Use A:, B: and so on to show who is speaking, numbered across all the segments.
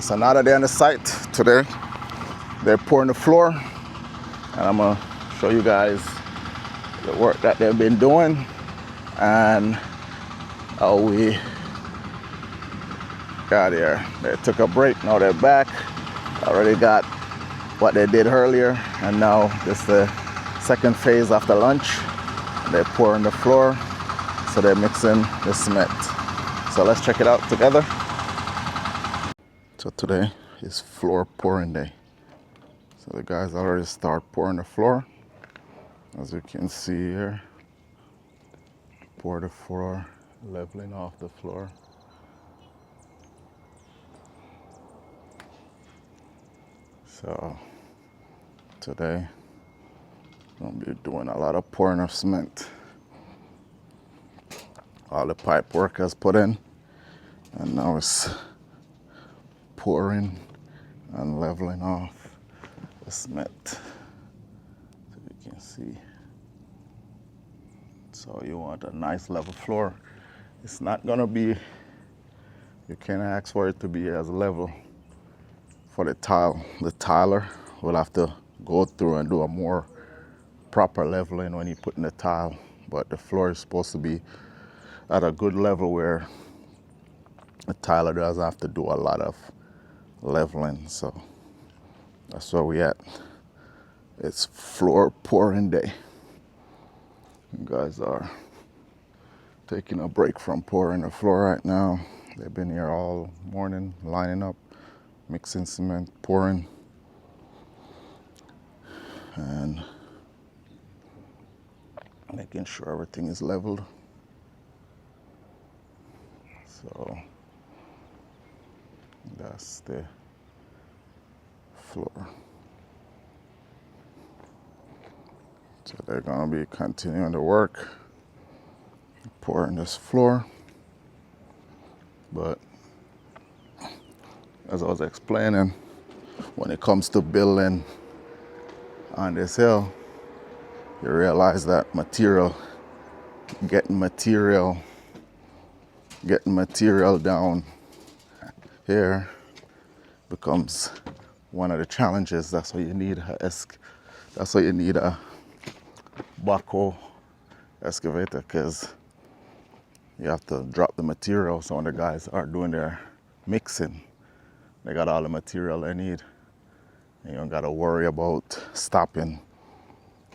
A: It's another day on the site. Today they're pouring the floor, and I'm gonna show you guys the work that they've been doing and how we got here. They took a break, now they're back. Already got what they did earlier, and now this is the second phase after lunch. They're pouring the floor, so they're mixing the cement. So let's check it out together. So today is floor pouring day. So the guys already start pouring the floor. As you can see here, pour the floor, leveling off the floor. So today, I'm gonna be doing a lot of pouring of cement. All the pipe work has put in, and now it's pouring and leveling off the cement. So you can see. So you want a nice level floor. It's not gonna be, you can't ask for it to be as level for the tile. The tiler will have to go through and do a more proper leveling when you put in the tile. But the floor is supposed to be at a good level where the tiler doesn't have to do a lot of leveling. So that's where we at. It's floor pouring day. You guys are taking a break from pouring the floor right now. They've been here all morning, lining up, mixing cement, pouring, and making sure everything is leveled. So that's the floor. So they're gonna be continuing to work, pouring this floor. But as I was explaining, when it comes to building on this hill, you realize that getting material down here becomes one of the challenges. That's why you need a backhoe excavator, because you have to drop the material. So when the guys are doing their mixing, they got all the material they need. And you don't got to worry about stopping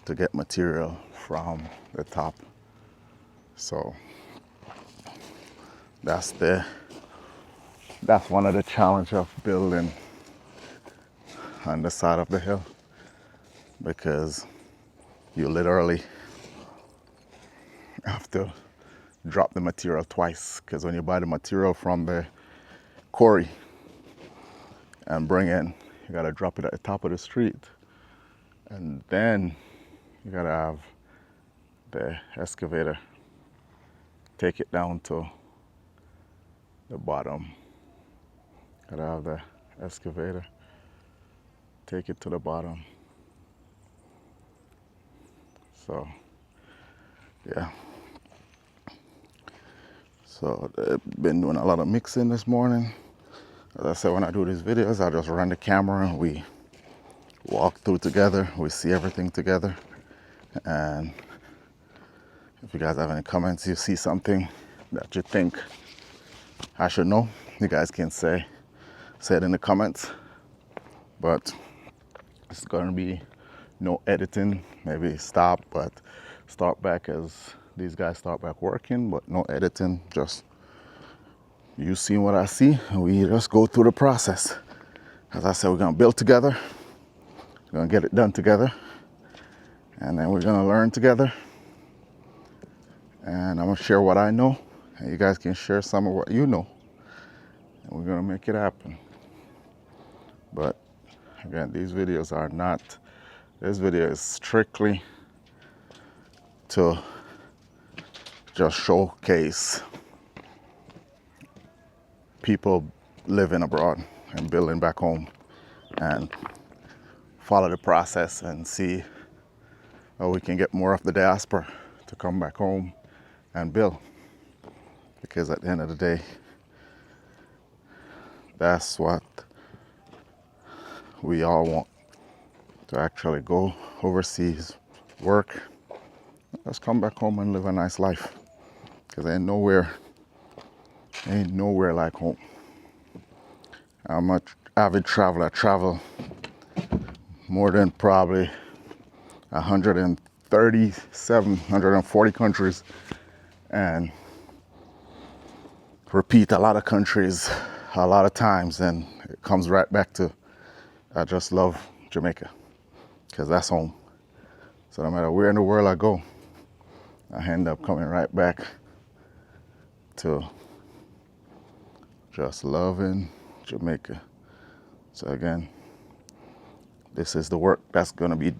A: to get material from the top. So that's one of the challenges of building on the side of the hill, because you literally have to drop the material twice. Because when you buy the material from the quarry and bring in, you gotta drop it at the top of the street, and then you gotta have the excavator take it down to the bottom. Gotta have the excavator take it to the bottom. So yeah. So they've been doing a lot of mixing this morning. As I said, when I do these videos, I just run the camera and we walk through together. We see everything together. And if you guys have any comments, you see something that you think I should know, you guys can say it in the comments. But it's gonna be no editing. Maybe start back as these guys start back working, but no editing. Just you see what I see, and we just go through the process. As I said, we're gonna build together, we're gonna get it done together, and then we're gonna learn together. And I'm gonna share what I know, and you guys can share some of what you know, and we're gonna make it happen. But again, this video is strictly to just showcase people living abroad and building back home, and follow the process and see how we can get more of the diaspora to come back home and build. Because at the end of the day, that's what we all want to actually go overseas, work. Let's come back home and live a nice life. Because ain't nowhere like home. I'm an avid traveler. I travel more than probably 137, 140 countries, and repeat a lot of countries a lot of times, and it comes right back to I just love Jamaica because that's home. So no matter where in the world I go, I end up coming right back to just loving Jamaica. So again, this is the work that's going to be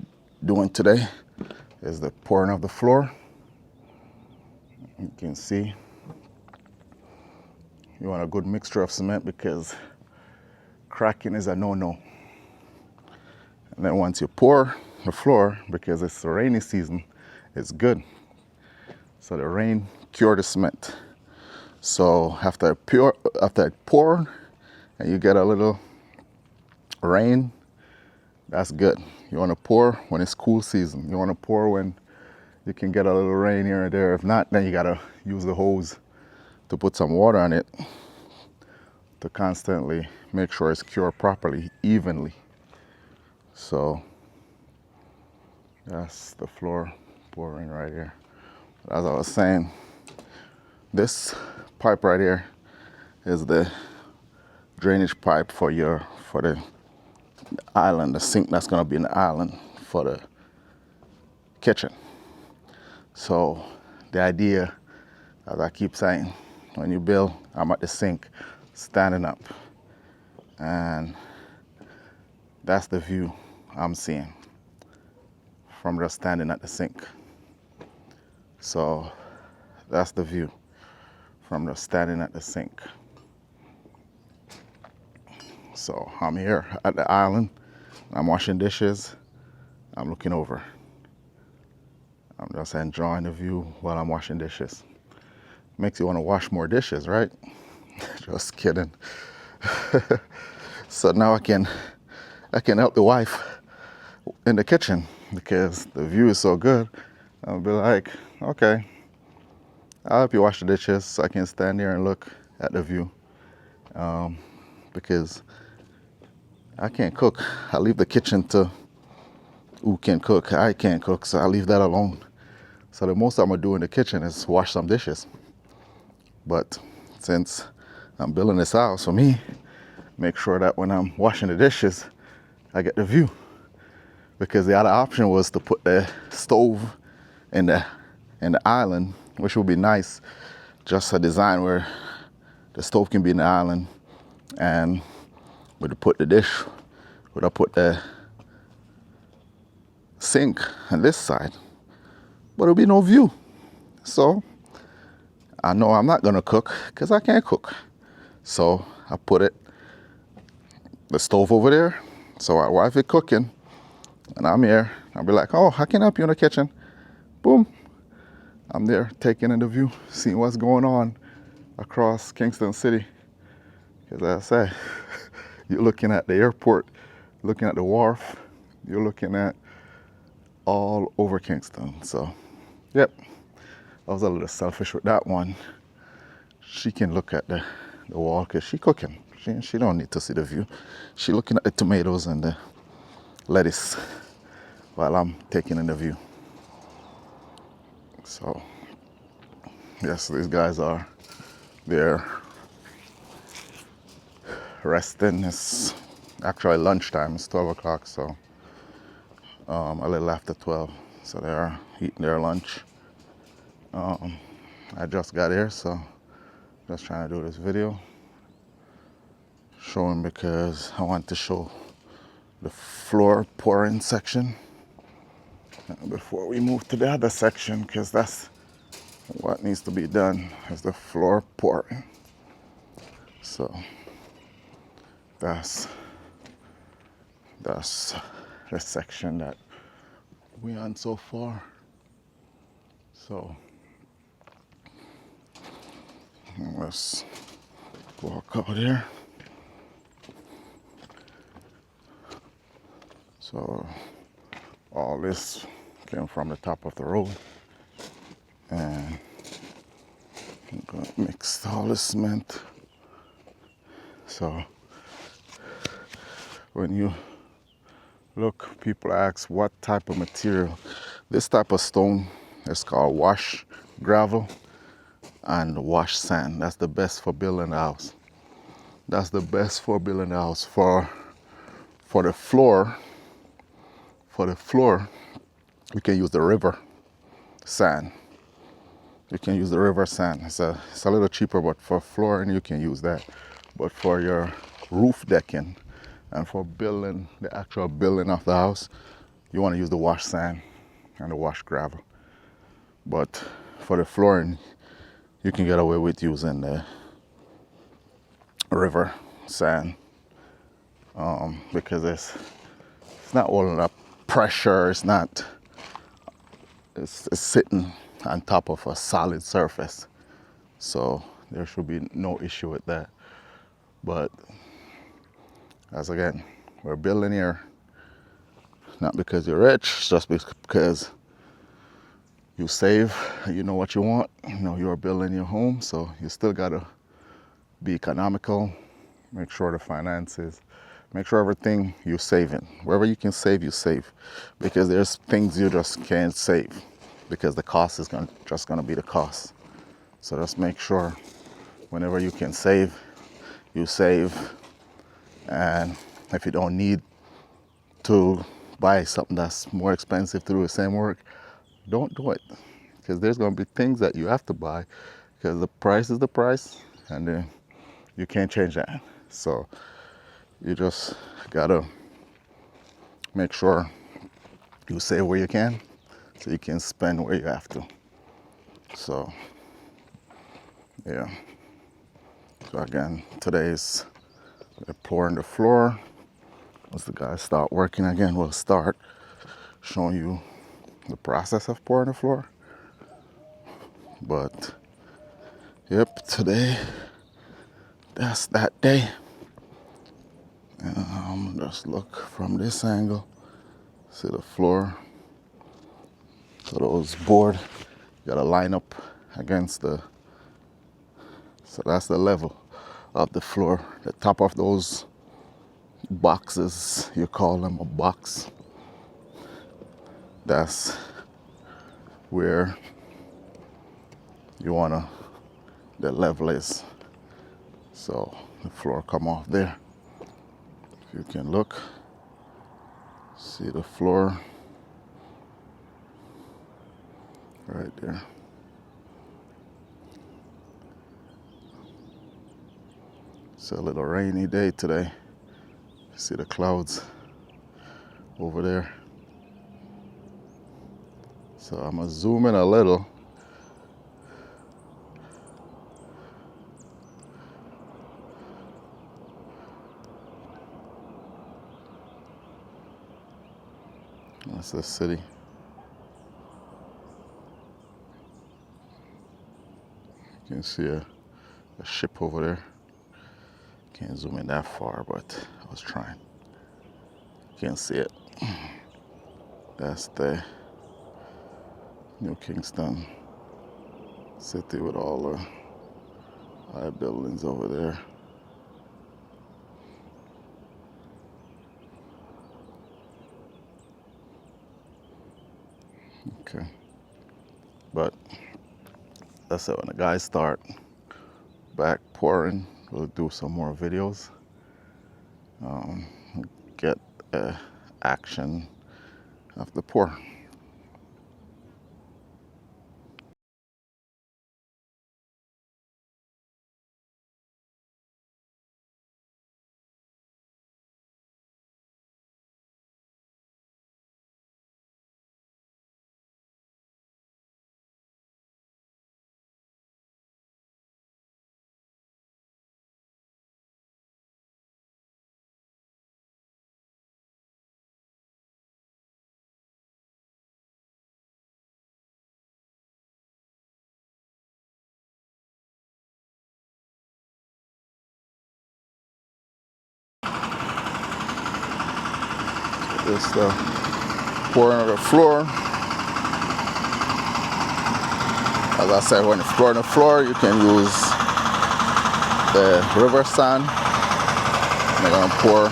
A: doing today, is the pouring of the floor. You can see you want a good mixture of cement because cracking is a no-no. And then once you pour the floor, because it's the rainy season, it's good. So the rain cures the cement. So after I pour and you get a little rain, that's good. You want to pour when it's cool season. You want to pour when you can get a little rain here and there. If not, then you got to use the hose to put some water on it to constantly make sure it's cured properly, evenly. So that's the floor pouring right here. As I was saying, this pipe right here is the drainage pipe for the island, the sink that's gonna be in the island for the kitchen. So the idea, as I keep saying, when you build, I'm at the sink, standing up, and that's the view I'm seeing from just standing at the sink. So that's the view from just standing at the sink. So I'm here at the island, I'm washing dishes, I'm looking over. I'm just enjoying the view while I'm washing dishes. Makes you want to wash more dishes, right? Just kidding. So now I can help the wife in the kitchen because the view is so good. I'll be like, okay, I'll help you wash the dishes so I can stand here and look at the view. Because I can't cook. I leave the kitchen to who can cook. I can't cook, so I leave that alone. So the most I'm gonna do in the kitchen is wash some dishes. But since I'm building this house for me, make sure that when I'm washing the dishes, I get the view. Because the other option was to put the stove in the island, which would be nice. Just a design where the stove can be in the island, and would I put the sink on this side, but there'll be no view. So I know I'm not gonna cook because I can't cook. So I put the stove over there. So my wife is cooking and I'm here. I'll be like, oh, I can help you in the kitchen. Boom. I'm there taking in the view, seeing what's going on across Kingston City. Because as I say, you're looking at the airport, looking at the wharf, you're looking at all over Kingston. So, yep, I was a little selfish with that one. She can look at the wall because she's cooking. She don't need to see the view. She looking at the tomatoes and the lettuce while I'm taking in the view. So, yes, these guys are there resting. It's actually lunchtime. It's 12 o'clock, so a little after 12. So they're eating their lunch. I just got here, so just trying to do this video. Showing because I want to show the floor pouring section before we move to the other section, because that's what needs to be done, is the floor pouring. So that's the section that we on so far. So let's walk out here. So all this came from the top of the road, and I'm gonna mix all this cement. So when you look, people ask what type of material. This type of stone is called wash gravel and wash sand. That's the best for building a house. That's the best for building a house. For the floor, you can use the river sand. You can use the river sand. It's a little cheaper, but for flooring you can use that. But for your roof decking and for building the actual building of the house, you want to use the wash sand and the wash gravel. But for the flooring, you can get away with using the river sand because it's not holding up pressure. It's sitting on top of a solid surface, so there should be no issue with that. But as again, we're building here not because you're rich, just because you save, you know what you want. You know you're building your home, so you still gotta be economical. Make sure the finances, make sure everything you're saving. Wherever you can save, you save, because there's things you just can't save because the cost is just gonna be the cost. So just make sure whenever you can save, you save. And if you don't need to buy something that's more expensive to do the same work, don't do it, because there's going to be things that you have to buy because the price is the price, and then you can't change that. So you just gotta make sure you save where you can so you can spend where you have to. So yeah, so again, today's pouring the floor. Once the guys start working again, we'll start showing you the process of pouring the floor. But yep, today that's that day. And just look from this angle, see the floor. So those board, you gotta line up against the, so that's the level of the floor. The top of those boxes, you call them a box, that's where you wanna, the level is. So the floor come off there. If you can look, see the floor right there. It's a little rainy day today. See the clouds over there. So I'm gonna zoom in a little. That's the city. You can see a ship over there. Can't zoom in that far, but I was trying. Can't see it. That's the New Kingston city with all the high buildings over there. Okay. But that's it. When the guys start back pouring, we'll do some more videos. Get action of the pour. Just pouring on the floor. As I said, when you pour on the floor, you can use the river sand. I'm gonna pour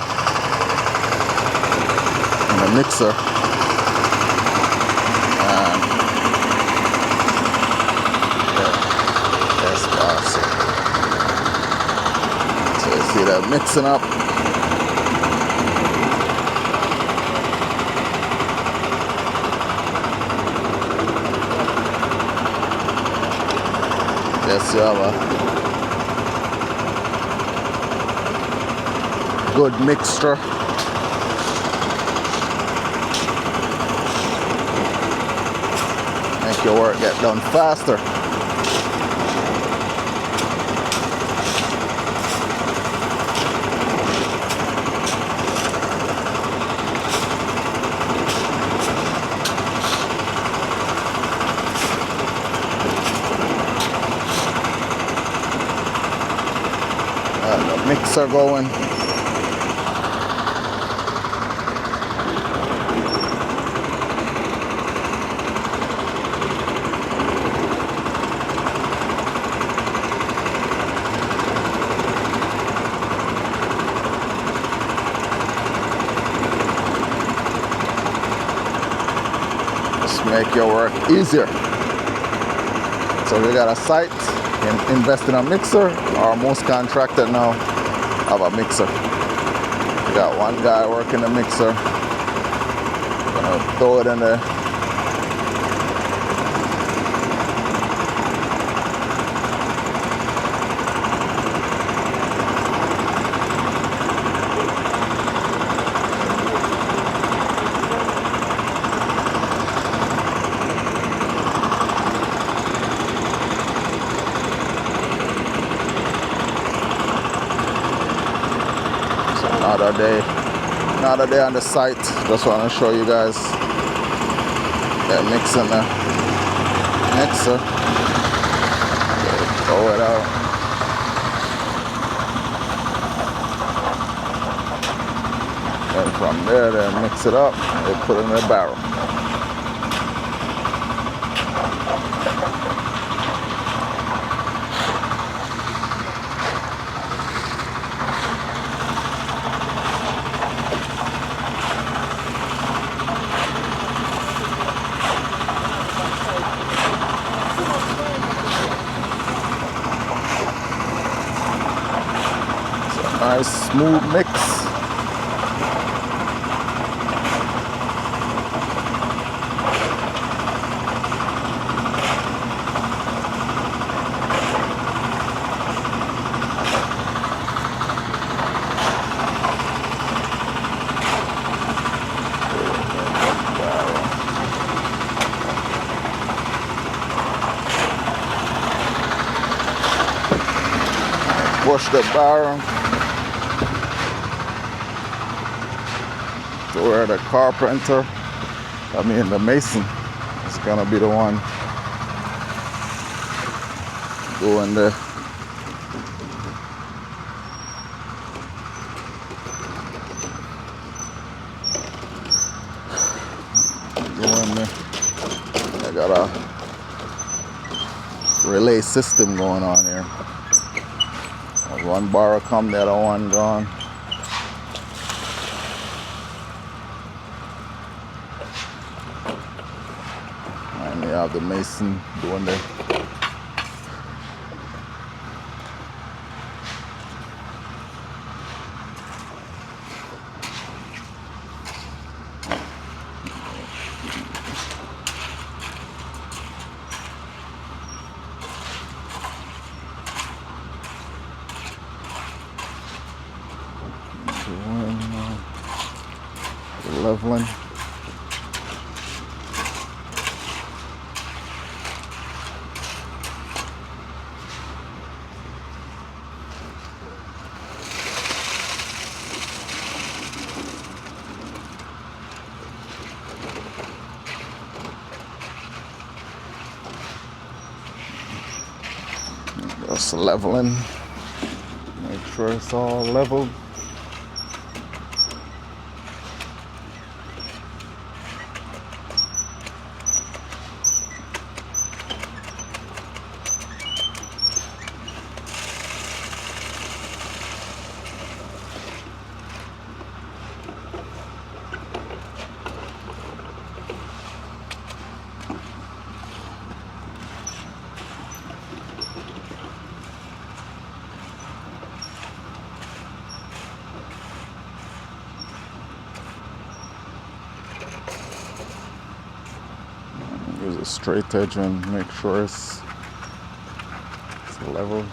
A: in the mixer. And that's awesome. So you see that mixing up. Yes, you have a good mixture. Make your work get done faster. The mixer going. Just make your work easier. So we got a site, invest in a mixer, or most contractors now have a mixer. We got one guy working the mixer. Gonna throw it in there. Another day on the site. Just want to show you guys that mixing the mixer. Throw it out. And from there, they mix it up. They put it in the barrel. Nice smooth mix. Push the barrel to where the carpenter, the mason, is gonna be the one doing the I got a relay system going on here. One bar come, the other one gone. And you have the mason doing the leveling. Just leveling. Make sure it's all leveled. Use a straight edge and make sure it's level.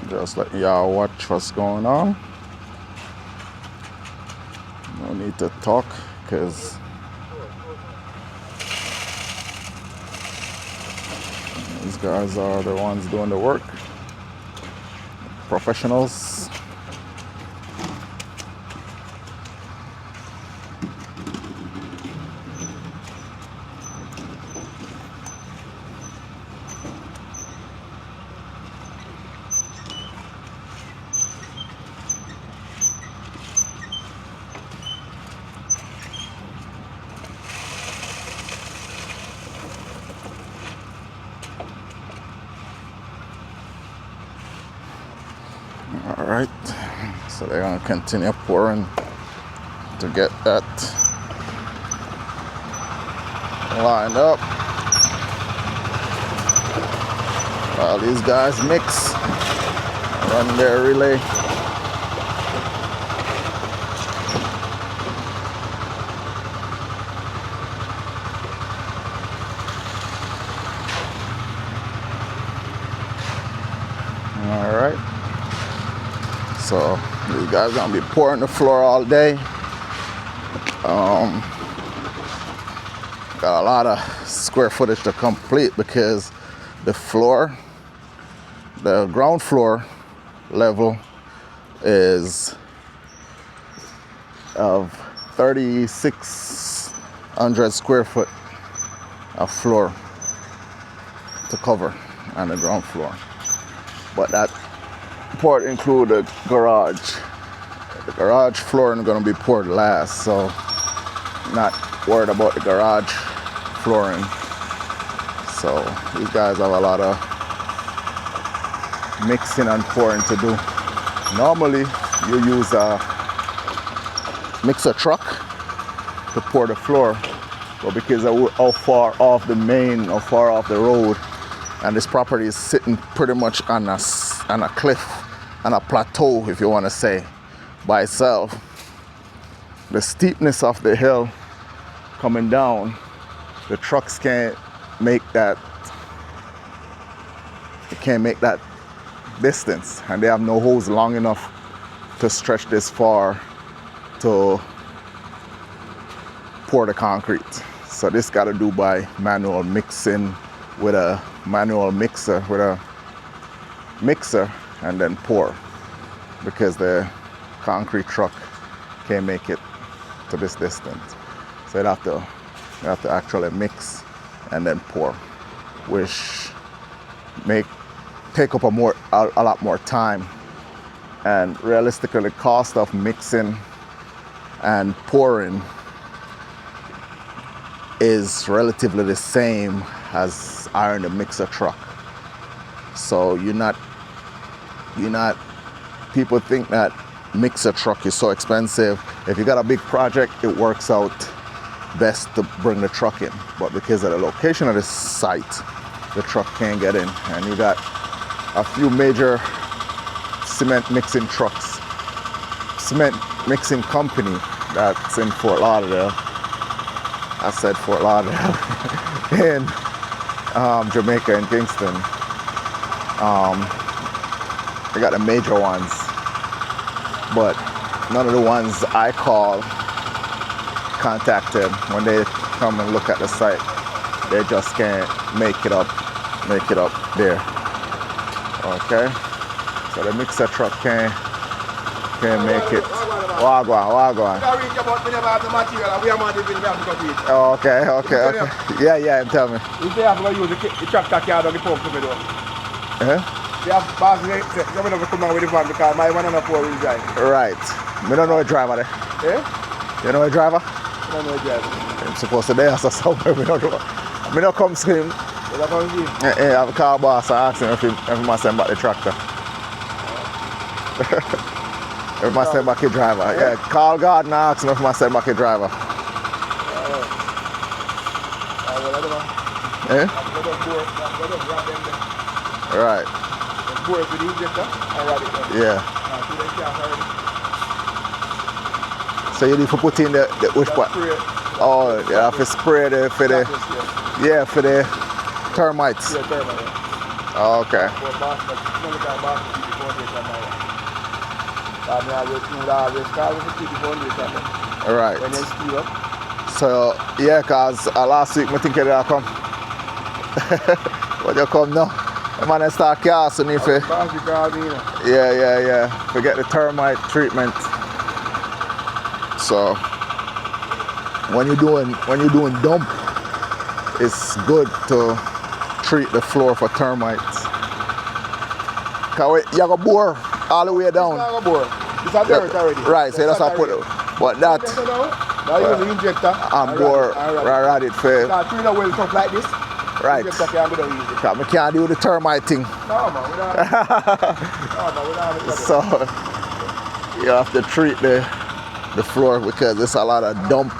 A: Just let y'all watch what's going on. No need to talk because these guys are the ones doing the work. Professionals. All right, so they're gonna continue pouring to get that lined up while these guys mix, run their relay. All right. So these guys gonna be pouring the floor all day. Got a lot of square footage to complete because the floor, the ground floor level is of 3,600 square foot of floor to cover on the ground floor. But that part include the garage. The garage flooring is going to be poured last, so not worried about the garage flooring. So these guys have a lot of mixing and pouring to do. Normally you use a mixer truck to pour the floor, but because of how far off the main, how far off the road, and this property is sitting pretty much on a cliff, on a plateau, if you want to say, by itself. The steepness of the hill coming down, the trucks can't make that distance, and they have no hose long enough to stretch this far to pour the concrete. So this got to do by manual mixing with a manual mixer, and then pour, because the concrete truck can't make it to this distance. So you have to actually mix and then pour, which take up a lot more time. And realistically, the cost of mixing and pouring is relatively the same as hiring a mixer truck. So people think that mixer truck is so expensive. If you got a big project, it works out best to bring the truck in. But because of the location of this site, the truck can't get in. And you got a few major cement mixing company that's in Fort Lauderdale. I said Fort Lauderdale in Jamaica and Kingston. They got the major ones, but none of the ones I call contacted. When they come and look at the site, they just can't make it up there. Okay, so the mixer truck can't make it. Wagwan. Oh, okay. Yeah, tell me.
B: If they have to use the tractor card on the pump to me though. They have bars they don't come down with the van because my one and a 4-wheel drive.
A: Right. Me don't know a driver there. You know a driver?
B: I don't know a driver.
A: I'm supposed to be there, so somewhere me don't know. Me don't come see him.
B: You don't come see him?
A: I have a car boss and ask him if he must send back the tractor. If I send back a driver. Yeah, call God and ask him if I send back a driver. Right. Yeah. So you need to put in the which part? Oh, you have to spray for the termites.
B: Yeah, termite.
A: Oh, okay. Right. So yeah, cause last week I think they'll come. But you come now. The man start casting if you. Yeah. Forget the termite treatment. So when you're doing dump, it's good to treat the floor for termites. Cause you have a bore all the way down.
B: It's a dirt already.
A: Right, so that's how I put it. But that
B: now you use the injector
A: and bore right it for.
B: Now treat the well stuff like this.
A: Right.
B: Injector can't be done easy.
A: Cause I can't do the termite thing.
B: No man, we don't have
A: So you have to treat the floor because there's a lot of dump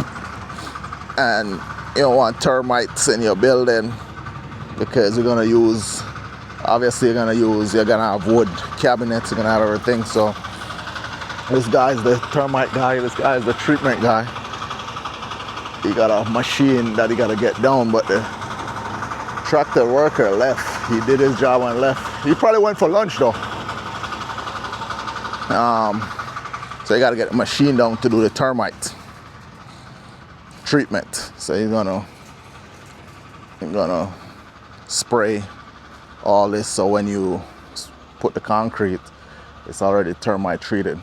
A: and you don't want termites in your building because you're gonna have wood cabinets, you're gonna have everything. So this guy's the termite guy, this guy's the treatment guy. He got a machine that he gotta get down, but the tractor worker left. He did his job and left. He probably went for lunch though. So you gotta get the machine down to do the termite treatment. So you're gonna spray all this so when you put the concrete, it's already termite treated.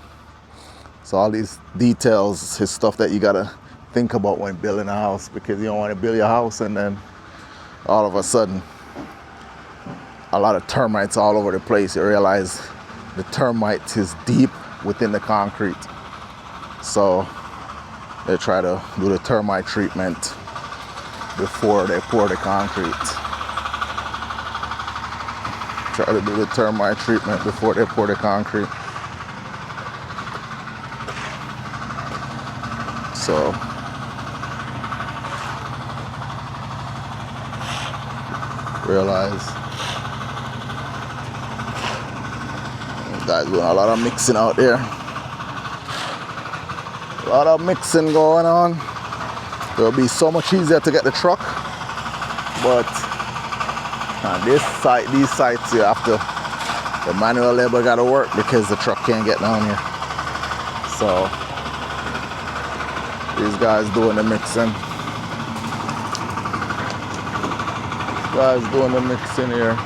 A: So all these details is stuff that you gotta think about when building a house, because you don't want to build your house and then all of a sudden a lot of termites all over the place. You realize the termite is deep within the concrete. So they try to do the termite treatment before they pour the concrete. Try to do the termite treatment before they pour the concrete. So realize guys doing a lot of mixing out there. A lot of mixing going on. It'll be so much easier to get the truck, but on these sites you have to, the manual labor got to work because the truck can't get down here. So these guys doing the mixing. Guys doing the mixing here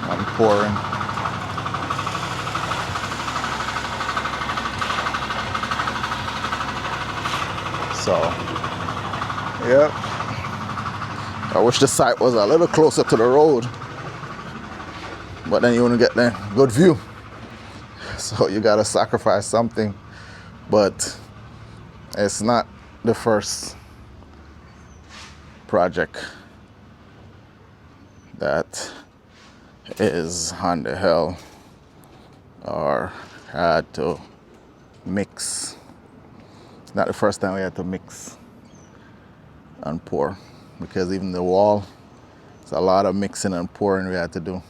A: and pouring. So, yep. I wish the site was a little closer to the road, but then you want to get the good view. So you gotta sacrifice something, but it's not the first project that is on the hill or had to mix. It's not the first time we had to mix and pour, because even the wall, it's a lot of mixing and pouring we had to do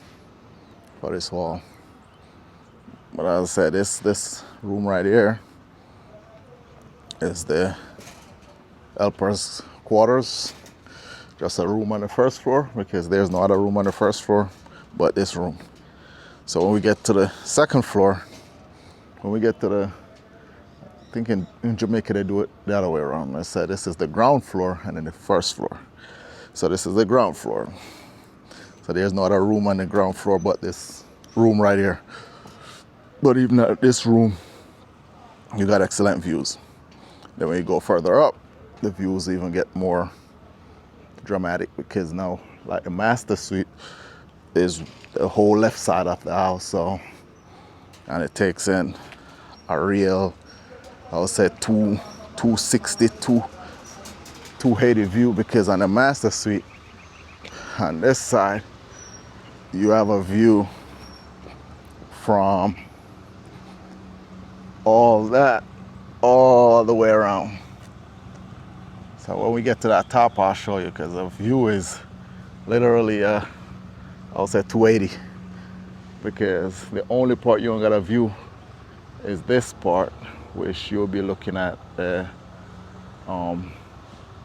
A: for this wall. But as I said, this room right here is the helpers' quarters. Just a room on the first floor because there's no other room on the first floor but this room. So when we get to the second floor, I think in Jamaica they do it the other way around. I said this is the ground floor and then the first floor. So this is the ground floor. So there's no other room on the ground floor but this room right here. But even at this room, you got excellent views. Then when you go further up, the views even get more dramatic because now, like the master suite is the whole left side of the house, so, and it takes in a real, I would say 260, 280 view, because on the master suite, on this side, you have a view from all that all the way around. So when we get to that top, I'll show you, because the view is literally, I'll say 280, because the only part you don't got a view is this part, which you'll be looking at the,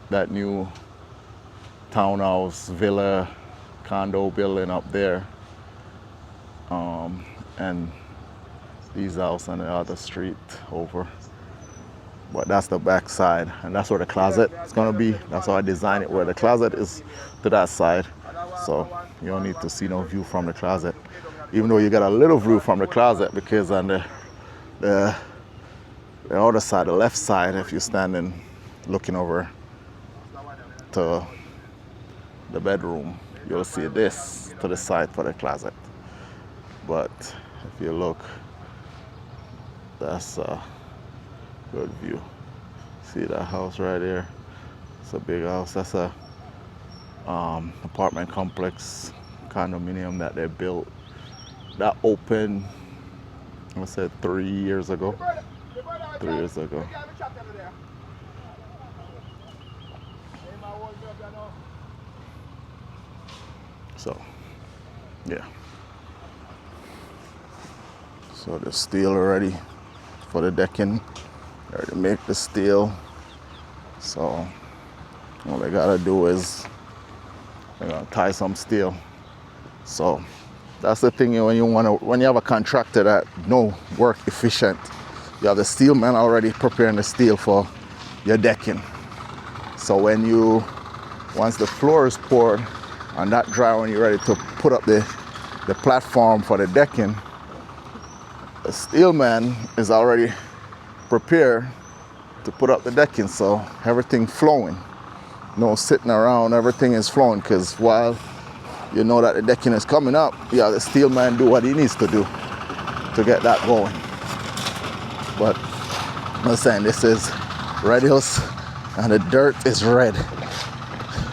A: that new townhouse, villa, condo building up there, and these houses on the other street over. But that's the back side, and that's where the closet is gonna be. That's how I designed it, where the closet is to that side. So you don't need to see no view from the closet, even though you got a little view from the closet, because on the other side, the left side, if you're standing looking over to the bedroom, you'll see this to the side for the closet. But if you look, that's a good view. See that house right there? It's a big house. That's a apartment complex, condominium that they built. That opened, I said 3 years ago. 3 years ago. So, yeah. So the steel already for the decking. They already make the steel. So all they gotta do is they're gonna tie some steel. So that's the thing when you have a contractor that no work efficient. You have the steel man already preparing the steel for your decking. So once the floor is poured and that dry, when you're ready to put up the platform for the decking, the steel man is already prepared to put up the decking, so everything flowing. No sitting around, everything is flowing, because while you know that the decking is coming up, you have the steel man do what he needs to do to get that going. But I'm saying this is red hills and the dirt is red.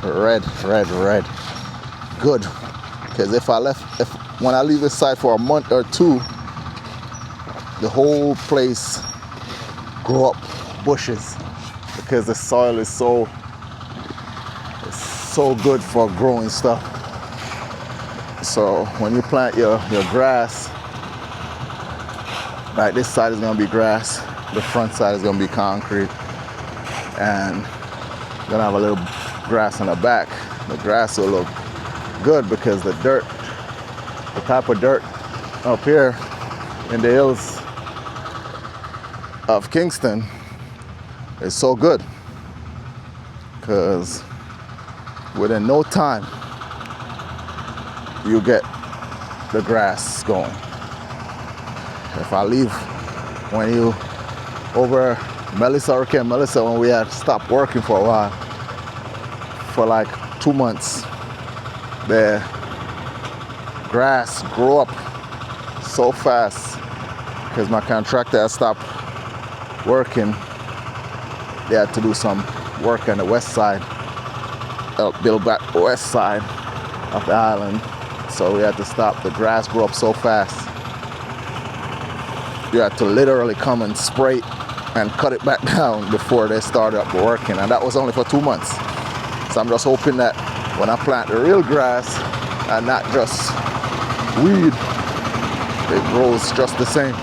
A: Red. Good. Because when I leave this site for a month or two, the whole place grow up bushes, because the soil is so good for growing stuff. So when you plant your grass, like this side is gonna be grass, the front side is gonna be concrete, and you're gonna have a little grass in the back. The grass will look good because the type of dirt up here in the hills of Kingston is so good, because within no time you get the grass going. If I leave when you over Hurricane Melissa, when we had stopped working for a while, for like 2 months, the grass grew up so fast because my contractor had stopped working. They had to do some work on the west side, help build back the west side of the island. So we had to stop. The grass grew up so fast. You had to literally come and spray it and cut it back down before they started up working. And that was only for 2 months. So I'm just hoping that when I plant the real grass and not just weed, it grows just the same.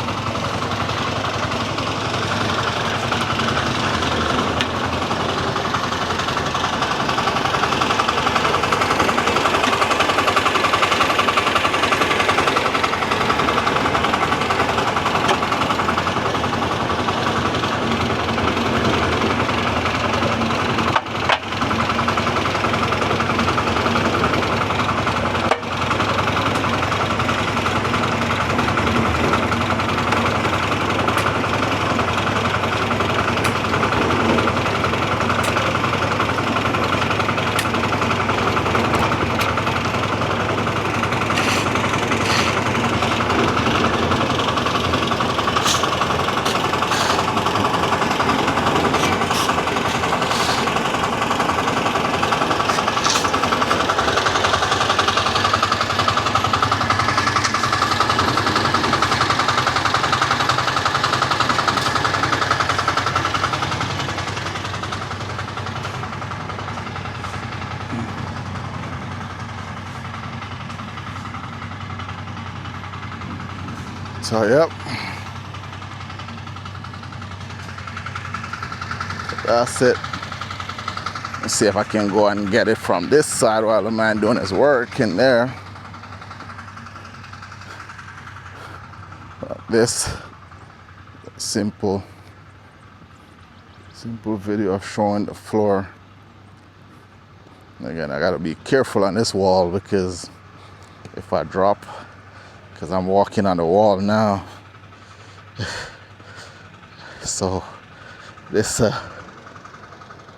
A: So yep, that's it. Let's see if I can go and get it from this side while the man doing his work in there. This simple video of showing the floor. Again, I gotta be careful on this wall because if I drop, because I'm walking on the wall now. So this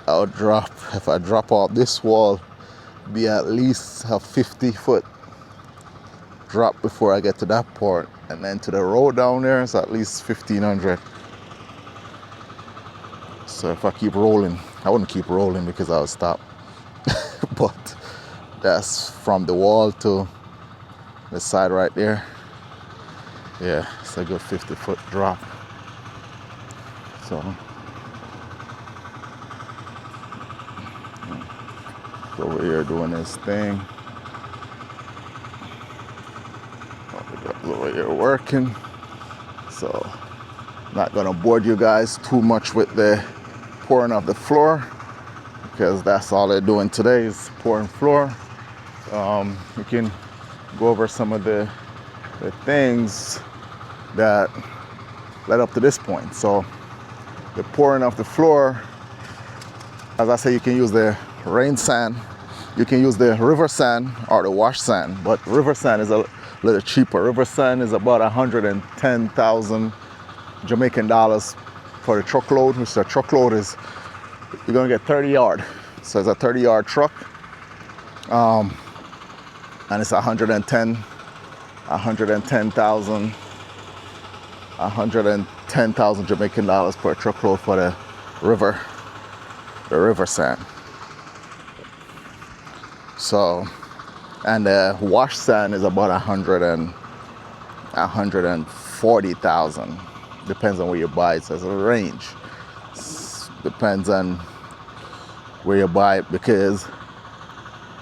A: I'll drop, if I drop off this wall, be at least a 50-foot drop before I get to that part, and then to the road down there is at least 1,500. So if I keep rolling, I wouldn't keep rolling because I'll stop. But that's from the wall to the side right there. Yeah, it's a good 50-foot drop. So over here doing this thing. Over here working. So not gonna bore you guys too much with the pouring of the floor, because that's all they're doing today is pouring floor. You can go over some of the things that led up to this point. So the pouring of the floor, as I say, you can use the rain sand, you can use the river sand or the wash sand, but river sand is a little cheaper. River sand is about 110,000 Jamaican dollars for the truckload, which the truckload is, you're gonna get 30 yard. So it's a 30-yard truck, and it's 110,000 Jamaican dollars per truckload for the river sand. So, and the wash sand is about 140,000. Depends on where you buy it. So it's a range. Depends on where you buy it, because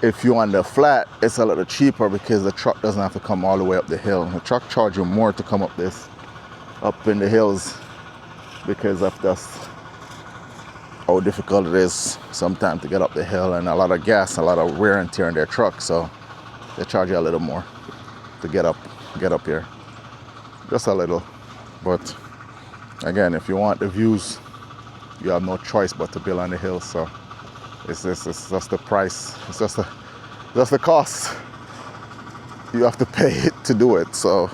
A: if you're on the flat, it's a little cheaper because the truck doesn't have to come all the way up the hill. The truck charges you more to come up in the hills because of how difficult it is sometimes to get up the hill, and a lot of gas, a lot of wear and tear in their truck, so they charge you a little more to get up here, just a little. But again, if you want the views, you have no choice but to build on the hill. So it's just the price, it's just the cost you have to pay it to do it. So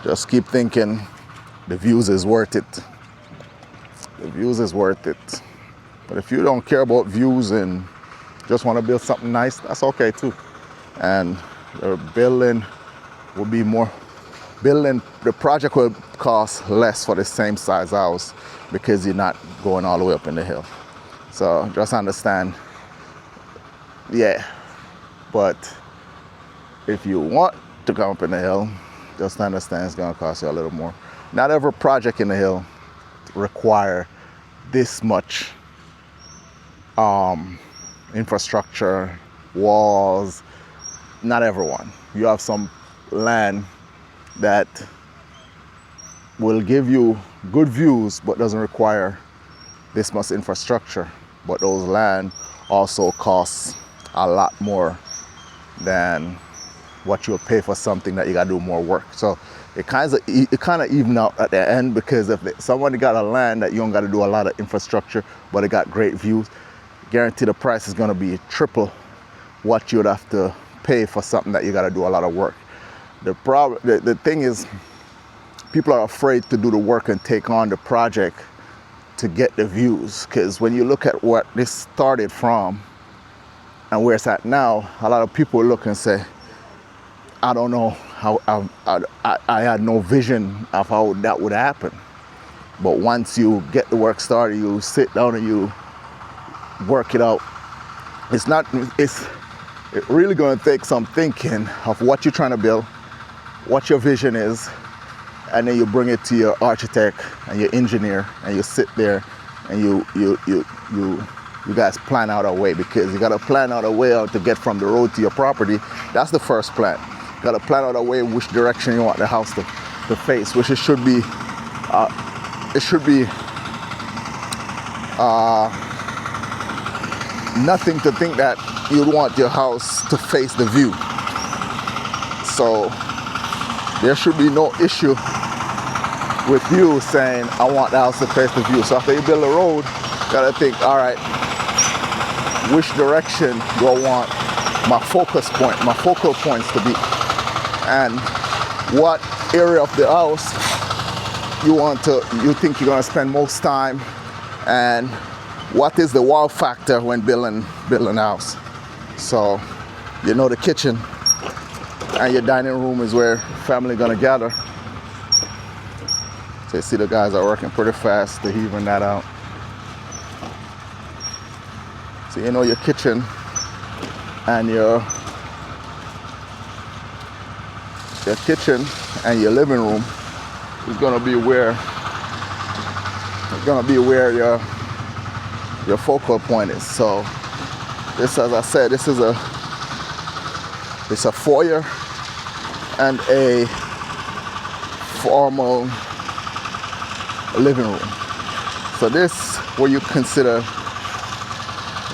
A: just keep thinking the views is worth it. The views is worth it. But if you don't care about views and just want to build something nice, that's okay too. And the project will cost less for the same size house because you're not going all the way up in the hill. So just understand, yeah. But if you want to come up in the hill, just understand it's gonna cost you a little more. Not every project in the hill require this much infrastructure, walls. Not everyone. You have some land that will give you good views but doesn't require this much infrastructure, but those land also costs a lot more than what you'll pay for something that you gotta do more work. So it kind of even out at the end, because if somebody got a land that you don't gotta do a lot of infrastructure but it got great views, guarantee the price is gonna be triple what you'd have to pay for something that you gotta do a lot of work. The thing is, people are afraid to do the work and take on the project to get the views, because when you look at what this started from and where it's at now, a lot of people look and say, I don't know how, I had no vision of how that would happen. But once you get the work started, you sit down and you work it out. It's really going to take some thinking of what you're trying to build, what your vision is, and then you bring it to your architect and your engineer, and you sit there and you guys plan out a way, because you got to plan out a way out to get from the road to your property. That's the first plan. You got to plan out a way which direction you want the house to face, which it should be. It should be nothing to think that you'd want your house to face the view. So there should be no issue with you saying, I want the house to face the view. So after you build a road, you gotta think, all right, which direction do I want my focal points to be? And what area of the house you think you're gonna spend most time, and what is the wow factor when building a house? So you know the kitchen and your dining room is where family gonna gather. So you see the guys are working pretty fast to even that out. So you know your kitchen and your living room is gonna be where your focal point is. So this, as I said, it's a foyer and a formal living room. So this, where you consider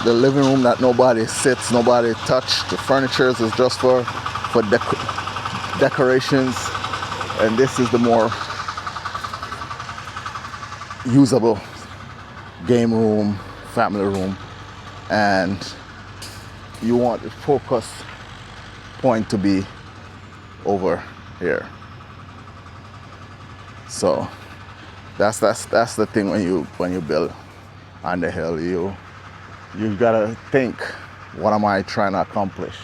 A: the living room that nobody sits, nobody touch. The furniture is just for decorations, and this is the more usable game room, family room, and you want the focus point to be over here. So that's the thing when you build on the hill. You gotta think, what am I trying to accomplish?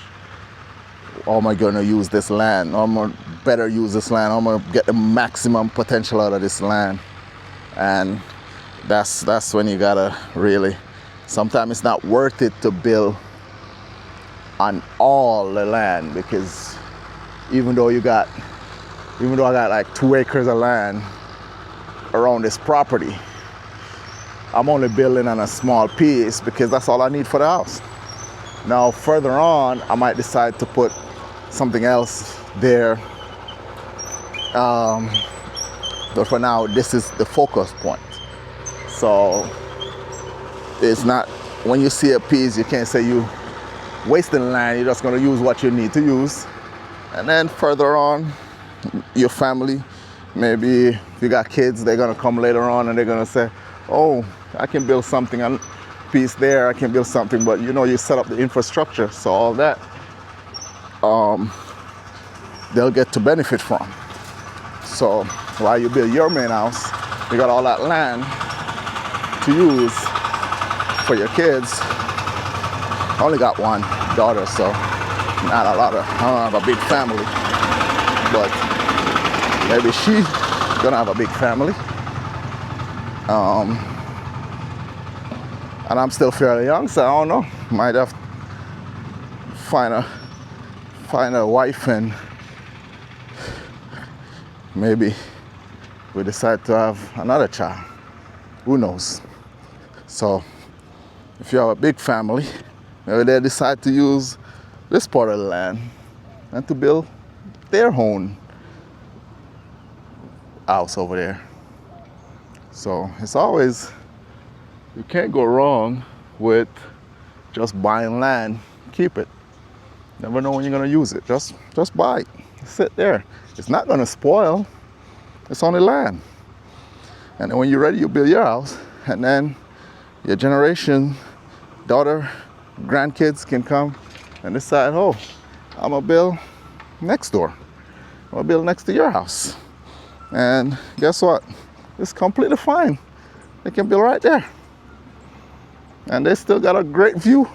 A: How am I gonna use this land? How am I better use this land? How am I gonna get the maximum potential out of this land? And that's when you gotta really, sometimes it's not worth it to build on all the land, because even though I got like 2 acres of land around this property, I'm only building on a small piece because that's all I need for the house. Now further on, I might decide to put something else there. But for now, this is the focus point. So it's not, when you see a piece, you can't say you wasting land. You're just gonna use what you need to use. And then further on, your family, maybe if you got kids, they're gonna come later on and they're gonna say, oh, I can build something on piece there, I can build something, but you set up the infrastructure, so all that they'll get to benefit from. So while you build your main house, you got all that land to use for your kids. I only got one daughter, so I don't have a big family, but maybe she's gonna have a big family. And I'm still fairly young, so I don't know. Might have to find a wife, and maybe we decide to have another child. Who knows? So if you have a big family, maybe they decide to use this part of the land and to build their own house over there. So it's always, you can't go wrong with just buying land. Keep it. Never know when you're gonna use it. Just buy it. Sit there. It's not gonna spoil. It's only land. And then when you're ready, you build your house, and then your generation, daughter, grandkids can come and decide, oh, I'm gonna build next door. I'm gonna build next to your house. And guess what? It's completely fine. They can build right there. And they still got a great view.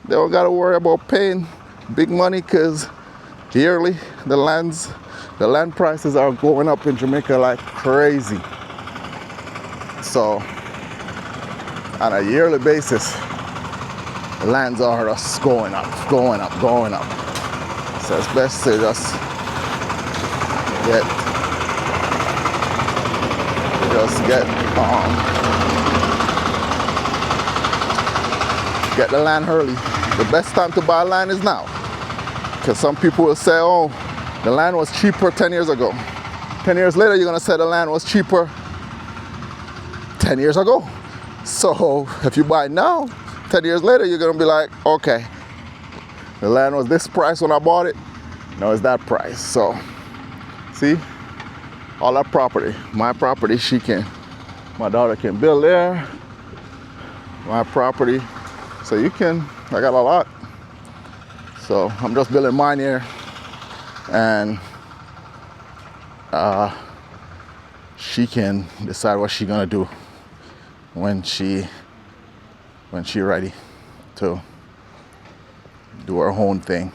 A: They don't got to worry about paying big money, because yearly the land prices are going up in Jamaica like crazy. So on a yearly basis, the lands are just going up. So it's best to just get the land early. The best time to buy land is now. Because some people will say, oh, the land was cheaper 10 years ago. 10 years later, you're gonna say the land was cheaper 10 years ago. So if you buy now, 10 years later, you're gonna be like, okay, the land was this price when I bought it, now it's that price. So see, all that property, my property, my daughter can build there, my property. So you can, I got a lot. So I'm just building mine here, and she can decide what she's gonna do when she ready to do her own thing.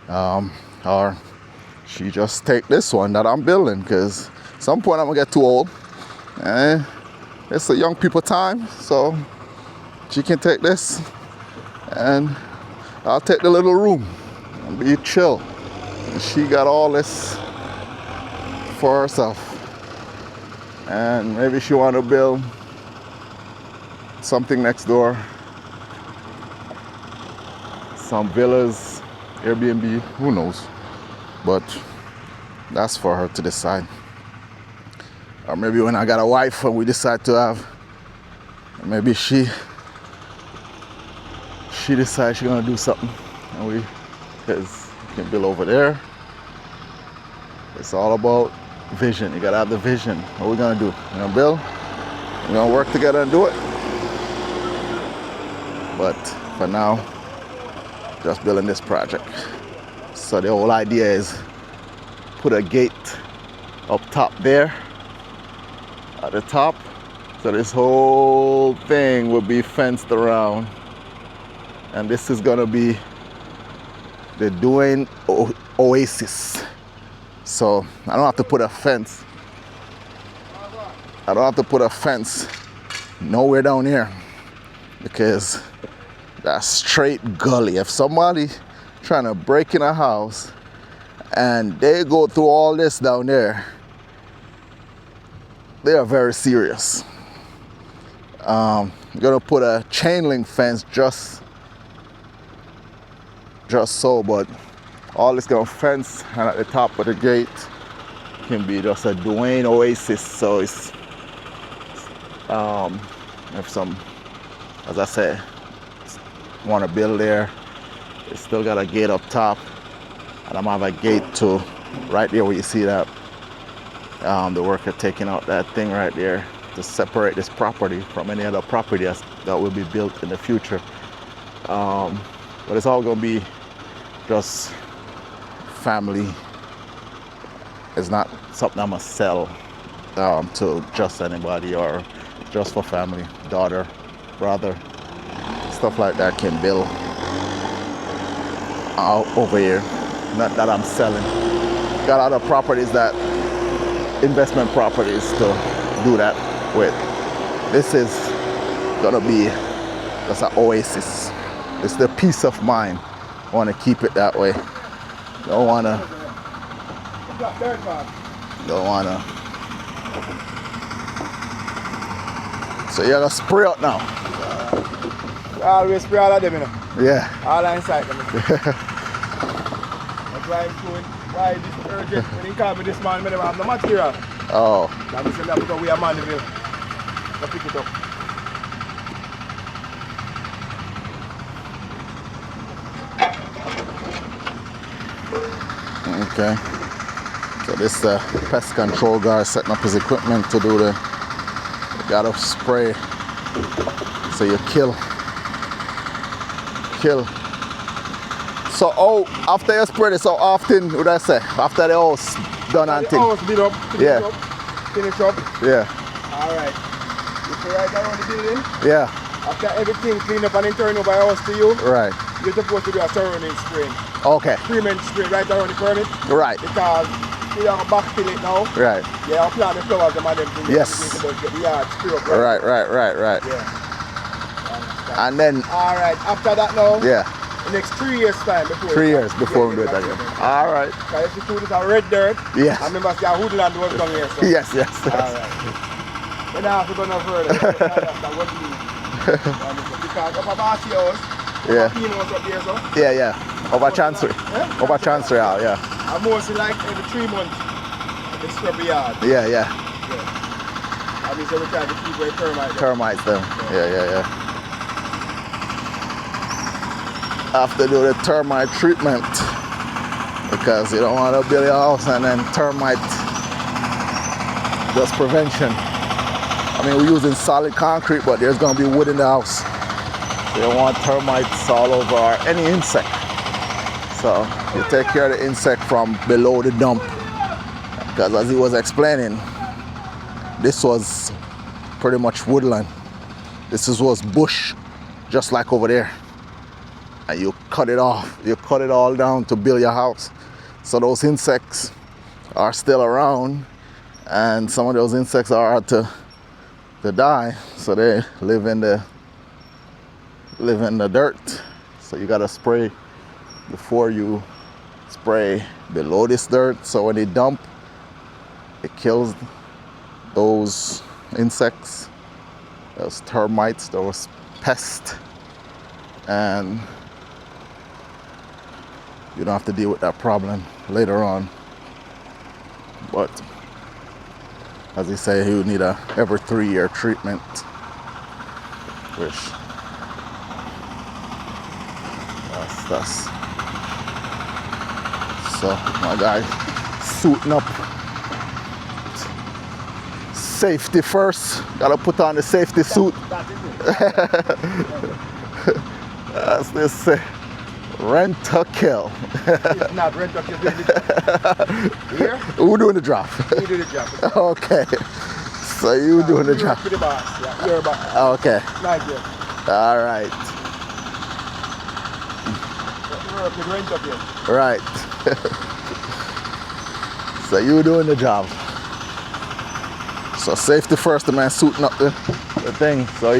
A: Or she just take this one that I'm building, because at some point I'm gonna get too old and it's a young people time, so she can take this and I'll take the little room and be chill. And she got all this for herself. And maybe she want to build something next door, some villas, Airbnb, who knows. But that's for her to decide. Or maybe when I got a wife and we decide to have, maybe she decides she's gonna do something, and because we can build over there. It's all about vision. You gotta have the vision. What are we gonna do? We're gonna build, we're gonna work together and do it. But for now, just building this project. So the whole idea is put a gate up top there, at the top. So this whole thing will be fenced around. And this is gonna be the Duane Oasis. So I don't have to put a fence. I don't have to put a fence nowhere down here, because that's straight gully. If somebody trying to break in a house and they go through all this down there, they are very serious. I'm gonna put a chain link fence just so, but all this gonna fence, and at the top of the gate can be just a Duane Oasis. So it's if some, as I said, want to build there, it's still got a gate up top, and I'm gonna have a gate to right there where you see that the worker taking out that thing right there to separate this property from any other property that will be built in the future. But it's all gonna be just family. It's not something I'm gonna sell to just anybody, or just for family, daughter, brother, stuff like that can build over here. Not that I'm selling. Got other properties, that investment properties, to do that with. This is gonna be just an oasis. It's the peace of mind. I want to keep it that way. Don't wanna. So you're gonna spray out now.
B: I always spray all of them, you know.
A: Yeah.
B: All inside them. That's why I'm doing. Why this urgent? When he called me this morning, I have no material.
A: Oh.
B: That means that because we are Mandeville. Go pick it up.
A: Okay. So this is the pest control guy setting up his equipment to do the. You gotta spray. So you kill. So after you spray it, so often would I say? After the house done and thing.
B: The house build up, finish up.
A: Yeah.
B: Alright. You see right around the building?
A: Yeah.
B: After everything cleaned up and then turn over house to you,
A: Right.
B: you're supposed to do a surrounding spraying.
A: Okay.
B: Treatment spray right around the permit.
A: Right.
B: Because you have a backfill it now.
A: Right.
B: Yeah, I'll plant the flowers and them things.
A: Yes.
B: Get the yard spray up.
A: Right.
B: Yeah.
A: And then.
B: Alright, after that now.
A: Yeah.
B: The next 3 years time before.
A: 3 years before we do it again. All right.
B: Because if you do this on red dirt,
A: yes.
B: I remember the woodland was down here. So.
A: Yes.
B: Alright. Then I have to go no further. Because up above the house,
A: yeah.
B: Up there, so.
A: Yeah. Over Chancery. Over Chancery, yeah.
B: I'm mostly like every 3 months. It's scrub the yard.
A: Yeah.
B: Yeah. I mean, so we try to keep away termite.
A: Termites them. Yeah. Have to do the termite treatment because you don't want to build your house and then termite. Just prevention. I mean, we're using solid concrete, but there's going to be wood in the house. You don't want termites all over or any insect. So you take care of the insect from below the dump. Because as he was explaining, this was pretty much woodland. This was bush, just like over there. And you cut it off. You cut it all down to build your house. So those insects are still around, and some of those insects are hard to die. So they live in the dirt. So you gotta spray before you spray below this dirt. So when they dump, it kills those insects, those termites, those pests, and you don't have to deal with that problem later on. But as they say, you need a every 3-year treatment, which that's so my guy suiting up. Safety first. Gotta put on the safety suit. That's this rent to kill.
B: It's not rent to kill. Here?
A: Who doing the job?
B: You do the job.
A: Okay. So you doing the job?
B: For the boss. Yeah, you're a boss.
A: Okay.
B: Like you.
A: All right.
B: Rent up here.
A: Right. So you doing the job. So safety first, the man suiting up the thing. So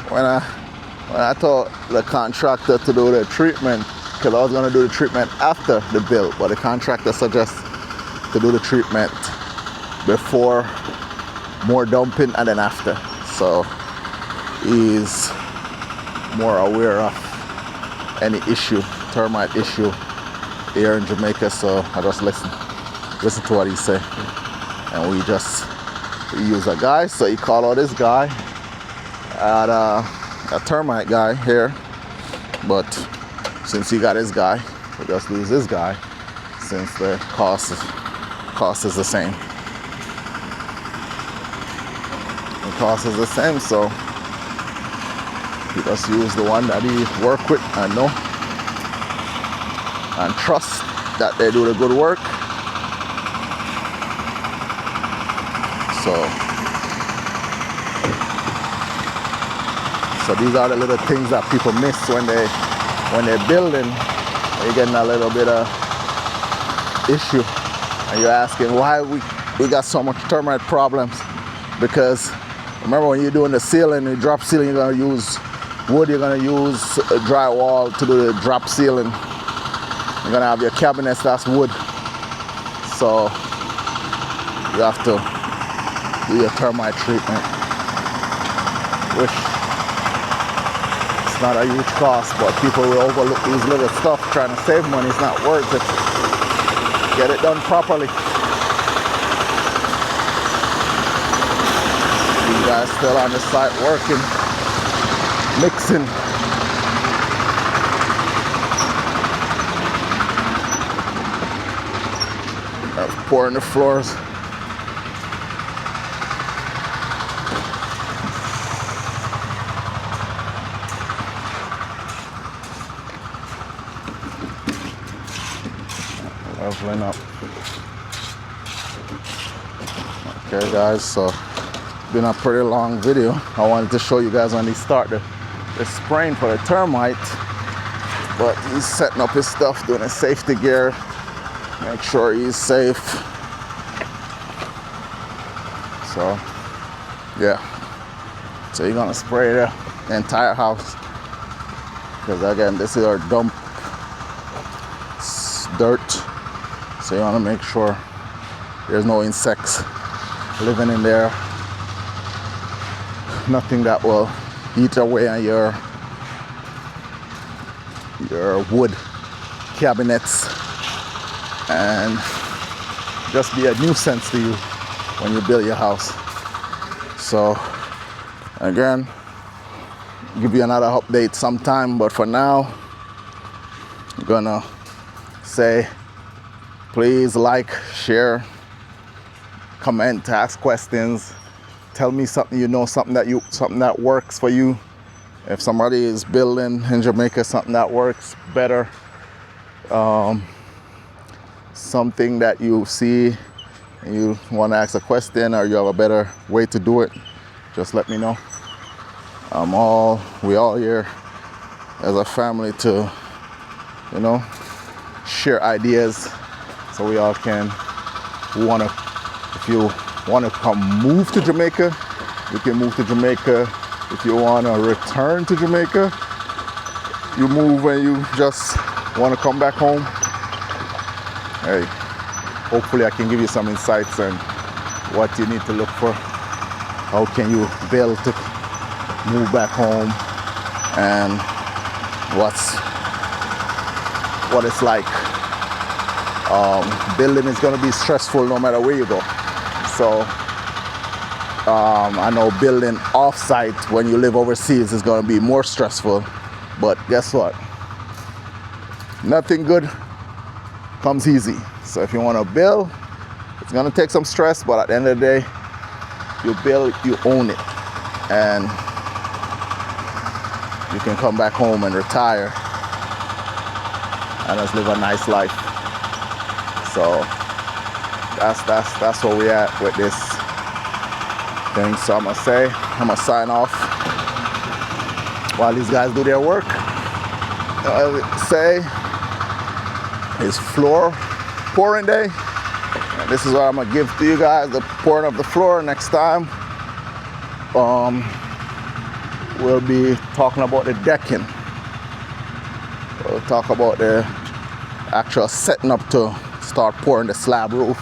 A: when I told the contractor to do the treatment, because I was gonna do the treatment after the build, but the contractor suggests to do the treatment before more dumping and then after. So he's more aware of any issue, termite issue here in Jamaica. So I just listen to what he say. And we use a guy, so he called out this guy at a termite guy here, but since he got his guy, we just lose this guy since the cost is the same. The cost is the same, so he just use the one that he work with and know and trust that they do the good work. So these are the little things that people miss when they're building. They're getting a little bit of issue, and you're asking why we got so much termite problems. Because remember, when you're doing the ceiling, the drop ceiling, you're gonna use wood. You're gonna use drywall to do the drop ceiling. You're gonna have your cabinets that's wood. So you have to do your termite treatment, which it's not a huge cost, but people will overlook these little stuff trying to save money. It's not worth it. Get it done properly. You guys still on the site working, mixing. Pouring the floors. Leveling up. Okay guys, so it's been a pretty long video. I wanted to show you guys when he started the spraying for the termite, but he's setting up his stuff, doing his safety gear, make sure he's safe. So yeah, so you're gonna spray the entire house, because again, this is our dump. It's dirt, so you want to make sure there's no insects living in there, nothing that will eat away on your wood cabinets and just be a nuisance to you when you build your house. So again, give you another update sometime, but for now, I'm gonna say please like, share, comment, ask questions, tell me something you know, something that works for you. If somebody is building in Jamaica something that works better, something that you see and you want to ask a question, or you have a better way to do it, just let me know. We all here as a family to, share ideas, so we all can. If you want to come move to Jamaica, you can move to Jamaica. If you want to return to Jamaica, you move and you just want to come back home. Hey, hopefully I can give you some insights on what you need to look for. How can you build to move back home, and what it's like. Building is going to be stressful no matter where you go. So I know building off-site when you live overseas is going to be more stressful, but guess what? Nothing good comes easy. So if you want to build, it's going to take some stress, but at the end of the day, you build, you own it, and you can come back home and retire and just live a nice life. So that's where we at with this thing. So I'm gonna sign off while these guys do their work. It's floor pouring day. And this is what I'm gonna give to you guys, the pouring of the floor. Next time, we'll be talking about the decking. We'll talk about the actual setting up to start pouring the slab roof.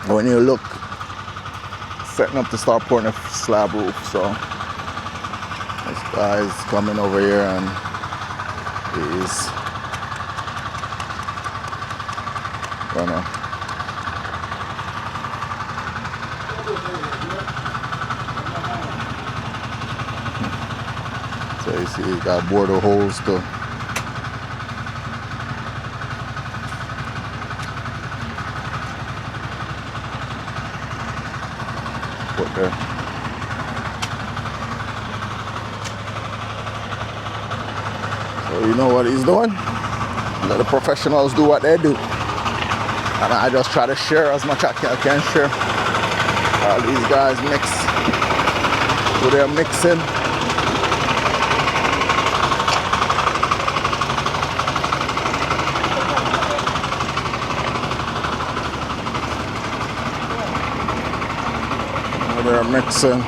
A: When you look, setting up to start pouring the slab roof. So this guy's coming over here and he's gonna so you see he's got border holes to put there. So you know what he's doing? Let the professionals do what they do. And I just try to share as much as I can share. These guys mix, do their mixing. They're mixing.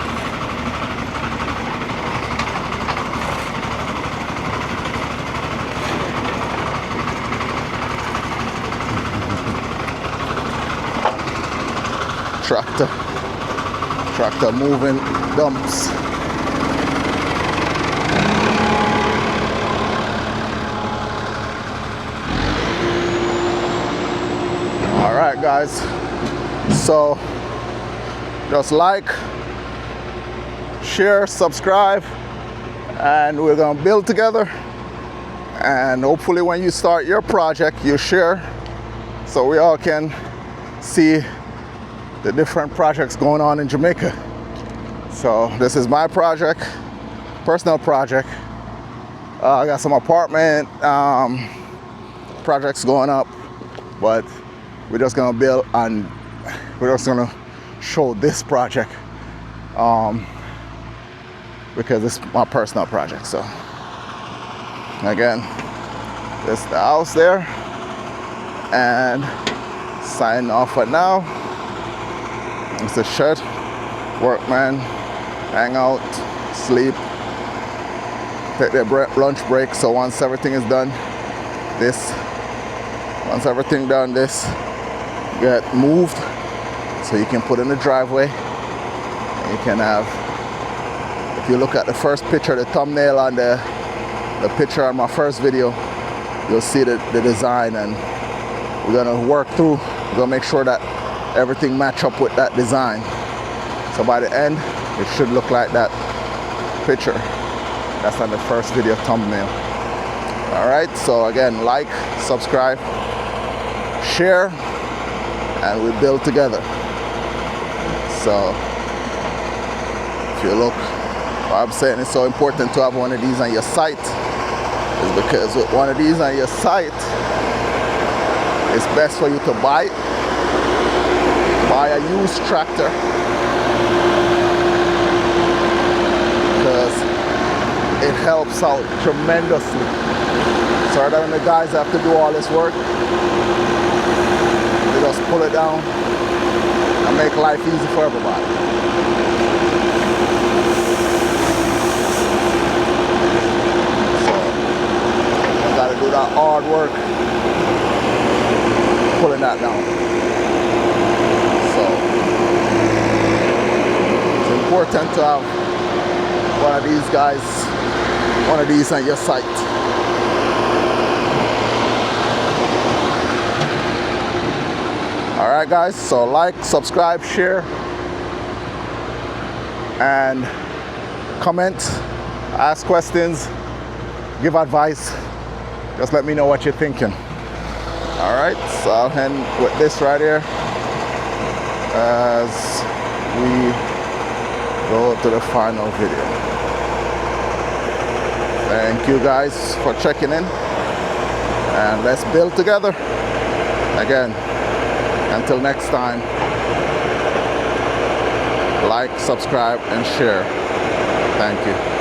A: Tractor moving dumps. All right, guys. So just like, share, subscribe, and we're gonna build together. And hopefully when you start your project, you share, so we all can see the different projects going on in Jamaica. So this is my project, personal project. I got some apartment projects going up, but we're just gonna build and we're just gonna show this project because it's my personal project. So again, this is the house there, and signing off for now. It's a shed, workman, hang out, sleep, take their lunch break. So once everything is done, this get moved, so you can put in the driveway. And you can have, if you look at the first picture, the thumbnail on the picture on my first video, you'll see the design, and we're gonna work through We're gonna make sure that everything match up with that design. So by the end, it should look like that picture. That's on the first video thumbnail. All right, so again, like, subscribe, share, and we build together. So if you look, why I'm saying it's so important to have one of these on your site is because with one of these on your site, it's best for you to buy a used tractor, because it helps out tremendously. So rather than the guys have to do all this work, they just pull it down and make life easy for everybody. So you gotta do that hard work pulling that down. So it's important to have one of these guys, one of these on your site. All right, guys, so like, subscribe, share, and comment, ask questions, give advice. Just let me know what you're thinking. All right, so I'll end with this right here as we go to the final video. Thank you guys for checking in, and let's build together. Again, until next time, like, subscribe, and share. Thank you.